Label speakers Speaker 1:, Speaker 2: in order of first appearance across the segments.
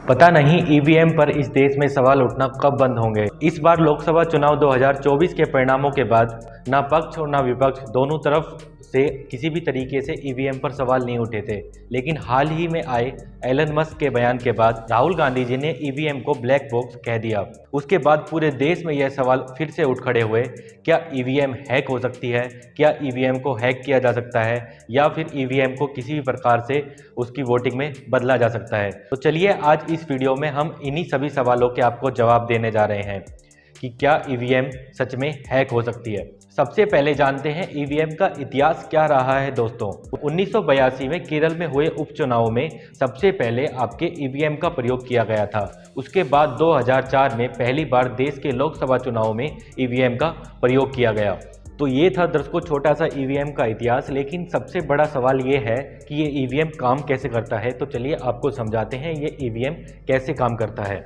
Speaker 1: पता नहीं ईवीएम पर इस देश में सवाल उठना कब बंद होंगे। इस बार लोकसभा चुनाव 2024 के परिणामों के बाद ना पक्ष और ना विपक्ष दोनों तरफ से किसी भी तरीके से ईवीएम पर सवाल नहीं उठे थे। लेकिन हाल ही में आए एलन मस्क के बयान के बाद राहुल गांधी जी ने ईवीएम को ब्लैक बॉक्स कह दिया। उसके बाद पूरे देश में यह सवाल फिर से उठ खड़े हुए, क्या ईवीएम हैक हो सकती है? क्या ईवीएम को हैक किया जा सकता है या फिर ईवीएम को किसी भी प्रकार से उसकी वोटिंग में बदला जा सकता है? तो चलिए आज इस वीडियो में हम इन्हीं सभी सवालों के आपको जवाब देने जा रहे हैं कि क्या ईवीएम सच में हैक हो सकती है। सबसे पहले जानते हैं ईवीएम का इतिहास क्या रहा है दोस्तों। 1982 में केरल में हुए उपचुनाव में सबसे पहले आपके ईवीएम का प्रयोग किया गया था। उसके बाद 2004 में पहली बार देश के लोकसभा चुनाव में ईवीएम का प्रयोग किया गया। तो ये था दर्शकों छोटा सा ईवीएम का इतिहास। लेकिन सबसे बड़ा सवाल ये है कि ये ईवीएम काम कैसे करता है। तो चलिए आपको समझाते हैं ये ईवीएम कैसे काम करता है।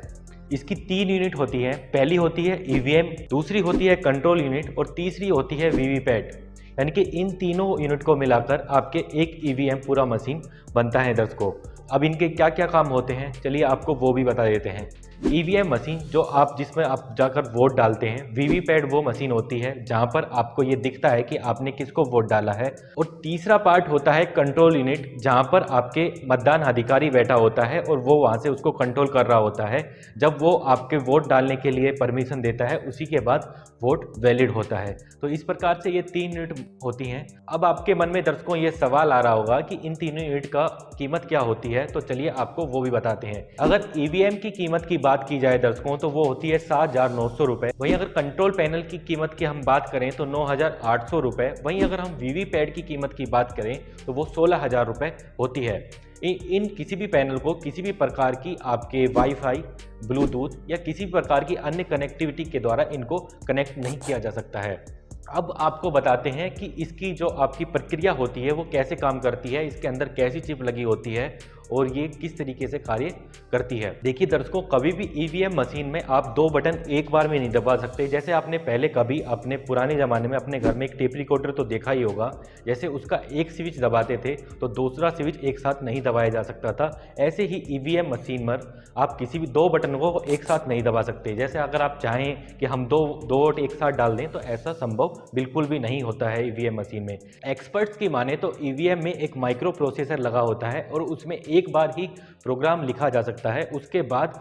Speaker 1: इसकी 3 यूनिट होती है। पहली होती है ईवीएम, दूसरी होती है कंट्रोल यूनिट और तीसरी होती है वीवीपैट। यानी कि इन तीनों यूनिट को मिलाकर आपके एक ईवीएम पूरा मशीन बनता है दर्शकों। अब इनके क्या क्या काम होते हैं चलिए आपको वो भी बता देते हैं। ईवीएम मशीन जो जिसमें आप जाकर वोट डालते हैं। वीवीपैट वो मशीन होती है जहां पर आपको ये दिखता है कि आपने किसको वोट डाला है। और तीसरा पार्ट होता है कंट्रोल यूनिट, जहां पर आपके मतदान अधिकारी बैठा होता है और वो वहां से उसको कंट्रोल कर रहा होता है। जब वो आपके वोट डालने के लिए परमिशन देता है उसी के बाद वोट वैलिड होता है। तो इस प्रकार से ये 3 यूनिट होती हैं। अब आपके मन में दर्शकों ये सवाल आ रहा होगा कि इन तीनों यूनिट का कीमत क्या होती है। तो चलिए आपको वो भी बताते हैं। अगर ईवीएम की कीमत की बात की जाए दर्शकों तो वो होती है 7,900 रुपए। वहीं अगर कंट्रोल पैनल की कीमत की हम बात करें तो 9,800 रुपए। वहीं अगर हम वीवीपैट की कीमत की बात करें तो वो 16,000 रुपए होती है। इन किसी भी पैनल को किसी भी प्रकार की आपके वाईफाई, ब्लूटूथ या किसी भी प्रकार की अन्य कनेक्टिविटी के द्वारा इनको कनेक्ट नहीं किया जा सकता है। अब आपको बताते हैं कि इसकी जो आपकी प्रक्रिया होती है वो कैसे काम करती है, इसके अंदर कैसी चिप लगी होती है और ये किस तरीके से कार्य करती है। देखिए दर्शकों, कभी भी ईवीएम मशीन में आप 2 बटन एक बार में नहीं दबा सकते। जैसे आपने पहले कभी अपने पुराने ज़माने में अपने घर में एक टेप रिकॉर्डर तो देखा ही होगा, जैसे उसका एक स्विच दबाते थे तो दूसरा स्विच एक साथ नहीं दबाया जा सकता था। ऐसे ही ईवीएम मशीन में आप किसी भी 2 बटन को एक साथ नहीं दबा सकते। जैसे अगर आप चाहें कि हम दो वोट एक साथ डाल दें तो ऐसा संभव बिल्कुल भी नहीं होता है ईवीएम मशीन में। एक्सपर्ट्स की माने तो ईवीएम में एक माइक्रो प्रोसेसर लगा होता है और उसमें एक बार ही प्रोग्राम लिखा जा सकता है। उसके बाद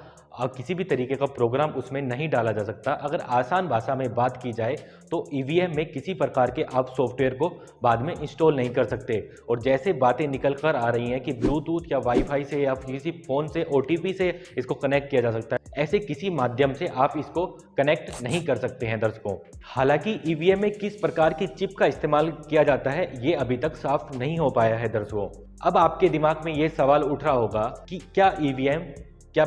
Speaker 1: किसी भी तरीके का प्रोग्राम उसमें नहीं डाला जा सकता। अगर आसान भाषा में बात की जाए तो ईवीएम में किसी प्रकार के आप सॉफ्टवेयर को बाद में इंस्टॉल नहीं कर सकते। और जैसे बातें निकल कर आ रही हैं कि ब्लूटूथ या वाईफाई से या किसी फ़ोन से ओटीपी से इसको कनेक्ट किया जा सकता है, ऐसे किसी माध्यम से आप इसको कनेक्ट नहीं कर सकते हैं दर्शकों। हालांकि ईवीएम में किस प्रकार की चिप का इस्तेमाल किया जाता है ये अभी तक साफ नहीं हो पाया है दर्शकों। अब आपके दिमाग में ये सवाल उठ रहा होगा कि क्या ईवीएम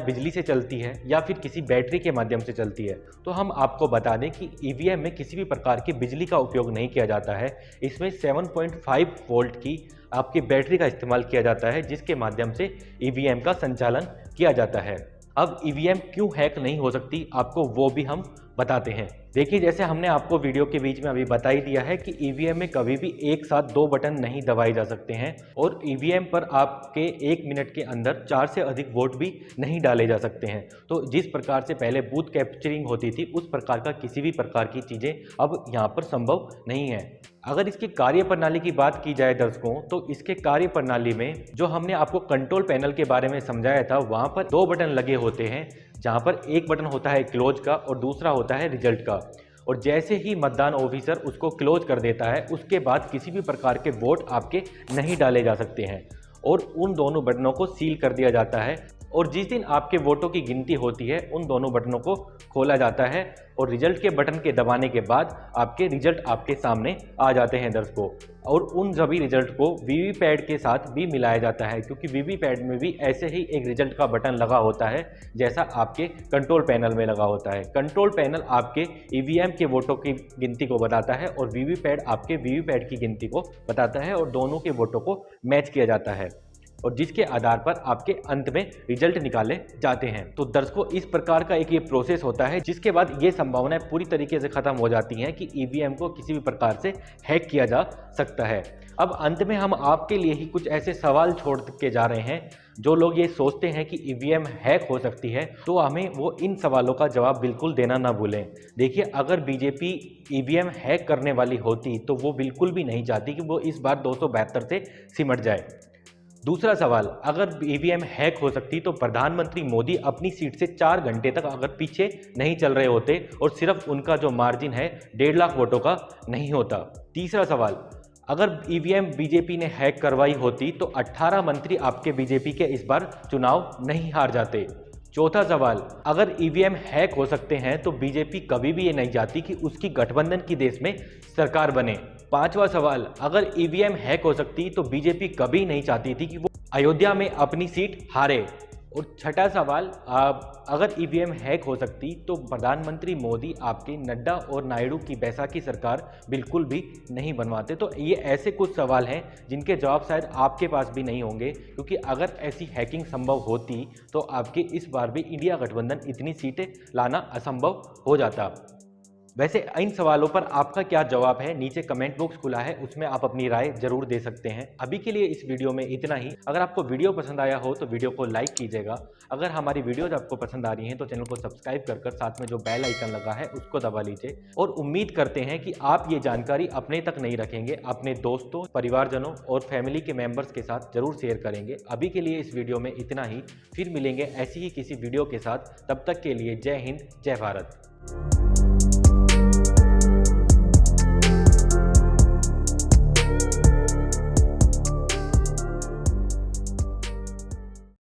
Speaker 1: बिजली से चलती है या फिर किसी बैटरी के माध्यम से चलती है। तो हम आपको बता दें कि ईवीएम में किसी भी प्रकार की बिजली का उपयोग नहीं किया जाता है। इसमें 7.5 वोल्ट की आपकी बैटरी का इस्तेमाल किया जाता है जिसके माध्यम से ईवीएम का संचालन किया जाता है। अब ईवीएम क्यों हैक नहीं हो सकती आपको वो भी हम बताते हैं। देखिए जैसे हमने आपको वीडियो के बीच में अभी बता ही दिया है कि ईवीएम में कभी भी एक साथ 2 बटन नहीं दबाए जा सकते हैं और ईवीएम पर आपके 1 मिनट के अंदर 4 से अधिक वोट भी नहीं डाले जा सकते हैं। तो जिस प्रकार से पहले बूथ कैप्चरिंग होती थी उस प्रकार का किसी भी प्रकार की चीज़ें अब यहाँ पर संभव नहीं है। अगर इसकी कार्य प्रणाली की बात की जाए दर्शकों तो इसके कार्य प्रणाली में जो हमने आपको कंट्रोल पैनल के बारे में समझाया था वहाँ पर 2 बटन लगे होते हैं, जहाँ पर एक बटन होता है क्लोज का और दूसरा होता है रिजल्ट का। और जैसे ही मतदान ऑफिसर उसको क्लोज कर देता है उसके बाद किसी भी प्रकार के वोट आपके नहीं डाले जा सकते हैं और उन दोनों बटनों को सील कर दिया जाता है। और जिस दिन आपके वोटों की गिनती होती है उन दोनों बटनों को खोला जाता है और रिजल्ट के बटन के दबाने के बाद आपके रिजल्ट आपके सामने आ जाते हैं दर्शकों। और उन सभी रिजल्ट को वीवीपैट के साथ भी मिलाया जाता है क्योंकि वीवीपैट में भी ऐसे ही एक रिजल्ट का बटन लगा होता है जैसा आपके कंट्रोल पैनल में लगा होता है। कंट्रोल पैनल आपके ईवीएम के वोटों की गिनती को बताता है और वीवीपैट आपके वीवीपैट की गिनती को बताता है और दोनों के वोटों को मैच किया जाता है। और जिसके आधार पर आपके अंत में रिजल्ट निकाले जाते हैं। तो दर्शकों, इस प्रकार का एक ये प्रोसेस होता है जिसके बाद ये संभावनाएं पूरी तरीके से खत्म हो जाती हैं कि ईवीएम को किसी भी प्रकार से हैक किया जा सकता है। अब अंत में हम आपके लिए ही कुछ ऐसे सवाल छोड़ के जा रहे हैं। जो लोग ये सोचते हैं कि ईवीएम हैक हो सकती है, तो हमें वो इन सवालों का जवाब बिल्कुल देना ना भूलें। देखिए, अगर बीजेपी ईवीएम हैक करने वाली होती तो वो बिल्कुल भी नहीं चाहती कि वो इस बार 272 से सिमट जाए। दूसरा सवाल, अगर ईवीएम हैक हो सकती तो प्रधानमंत्री मोदी अपनी सीट से 4 घंटे तक अगर पीछे नहीं चल रहे होते और सिर्फ उनका जो मार्जिन है 1.5 लाख वोटों का नहीं होता। तीसरा सवाल, अगर ईवीएम बीजेपी ने हैक करवाई होती तो 18 मंत्री आपके बीजेपी के इस बार चुनाव नहीं हार जाते। चौथा सवाल, अगर ईवीएम हैक हो सकते हैं तो बीजेपी कभी भी ये नहीं चाहती कि उसकी गठबंधन की देश में सरकार बने। पांचवा सवाल, अगर ईवीएम हैक हो सकती तो बीजेपी कभी नहीं चाहती थी कि वो अयोध्या में अपनी सीट हारे। और छठा सवाल, अगर ईवीएम हैक हो सकती तो प्रधानमंत्री मोदी आपके नड्डा और नायडू की बैसाखी सरकार बिल्कुल भी नहीं बनवाते। तो ये ऐसे कुछ सवाल हैं जिनके जवाब शायद आपके पास भी नहीं होंगे, क्योंकि अगर ऐसी हैकिंग संभव होती तो आपके इस बार भी इंडिया गठबंधन इतनी सीटें लाना असंभव हो जाता। वैसे इन सवालों पर आपका क्या जवाब है, नीचे कमेंट बॉक्स खुला है, उसमें आप अपनी राय जरूर दे सकते हैं। अभी के लिए इस वीडियो में इतना ही। अगर आपको वीडियो पसंद आया हो तो वीडियो को लाइक कीजिएगा। अगर हमारी वीडियोज आपको पसंद आ रही हैं तो चैनल को सब्सक्राइब कर साथ में जो बेल आइकन लगा है उसको दबा लीजिए। और उम्मीद करते हैं कि आप ये जानकारी अपने तक नहीं रखेंगे, अपने दोस्तों, परिवारजनों और फैमिली के मेंबर्स के साथ जरूर शेयर करेंगे। अभी के लिए इस वीडियो में इतना ही, फिर मिलेंगे ऐसी ही किसी वीडियो के साथ। तब तक के लिए जय हिंद, जय भारत।